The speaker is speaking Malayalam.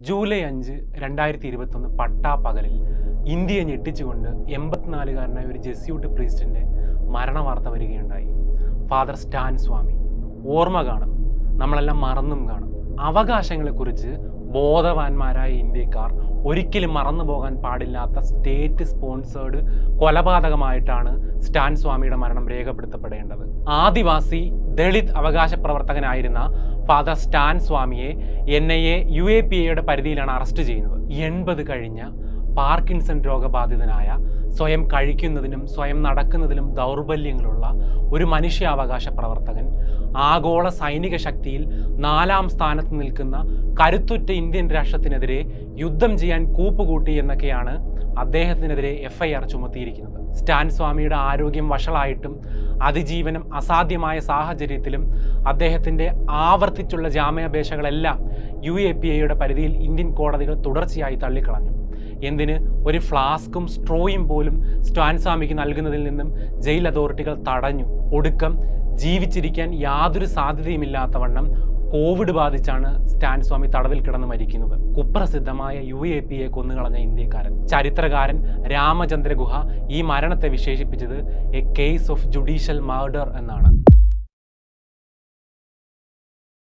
ജൂലൈ 5, 2021 പട്ടാപ്പകലിൽ ഇന്ത്യയെ ഞെട്ടിച്ചുകൊണ്ട് 84-കാരനായ ഒരു ജെസ്യൂട്ട് പ്രീസ്റ്റിൻ്റെ മരണവാർത്ത വരികയുണ്ടായി. ഫാദർ സ്റ്റാൻ സ്വാമി. ഓർമ്മ കാണും, നമ്മളെല്ലാം മറന്നും കാണും. അവകാശങ്ങളെക്കുറിച്ച് ബോധവാന്മാരായ ഇന്ത്യക്കാർ ഒരിക്കലും മറന്നു പോകാൻ പാടില്ലാത്ത സ്റ്റേറ്റ് സ്പോൺസേർഡ് കൊലപാതകമായിട്ടാണ് സ്റ്റാൻ സ്വാമിയുടെ മരണം രേഖപ്പെടുത്തപ്പെടേണ്ടത്. ആദിവാസി ദളിത് അവകാശ പ്രവർത്തകനായിരുന്ന ഫാദർ സ്റ്റാൻ സ്വാമിയെ NIA UAPAയുടെ പരിധിയിലാണ് അറസ്റ്റ് ചെയ്യുന്നത്. 80 കഴിഞ്ഞ പാർക്കിൻസൺ രോഗബാധിതനായ, സ്വയം കഴിക്കുന്നതിനും സ്വയം നടക്കുന്നതിലും ദൗർബല്യങ്ങളുള്ള ഒരു മനുഷ്യാവകാശ പ്രവർത്തകൻ, ആഗോള സൈനിക ശക്തിയിൽ 4ാം സ്ഥാനത്ത് നിൽക്കുന്ന കരുത്തുറ്റ ഇന്ത്യൻ രാഷ്ട്രത്തിനെതിരെ യുദ്ധം ചെയ്യാൻ കൂപ്പുകൂട്ടി എന്നൊക്കെയാണ് അദ്ദേഹത്തിനെതിരെ FIR ചുമത്തിയിരിക്കുന്നത്. സ്റ്റാൻ സ്വാമിയുടെ ആരോഗ്യം വഷളായിട്ടും അതിജീവനം അസാധ്യമായ സാഹചര്യത്തിലും അദ്ദേഹത്തിൻ്റെ ആവർത്തിച്ചുള്ള ജാമ്യാപേക്ഷകളെല്ലാം UAPAയുടെ പരിധിയിൽ ഇന്ത്യൻ കോടതികൾ തുടർച്ചയായി തള്ളിക്കളഞ്ഞു. എന്തിന്, ഒരു ഫ്ലാസ്കും സ്ട്രോയും പോലും സ്റ്റാൻ സ്വാമിക്ക് നൽകുന്നതിൽ നിന്നും ജയിൽ അതോറിറ്റികൾ തടഞ്ഞു. ഒടുക്കം ജീവിച്ചിരിക്കാൻ യാതൊരു സാധ്യതയുമില്ലാത്തവണ്ണം കോവിഡ് ബാധിച്ചാണ് സ്റ്റാൻ സ്വാമി തടവിൽ കിടന്ന് മരിക്കുന്നത്. കുപ്രസിദ്ധമായ UAPA കൊന്നുകളഞ്ഞ ഇന്ത്യക്കാരൻ. ചരിത്രകാരൻ രാമചന്ദ്ര ഗുഹ ഈ മരണത്തെ വിശേഷിപ്പിച്ചത് A case of judicial murder എന്നാണ്.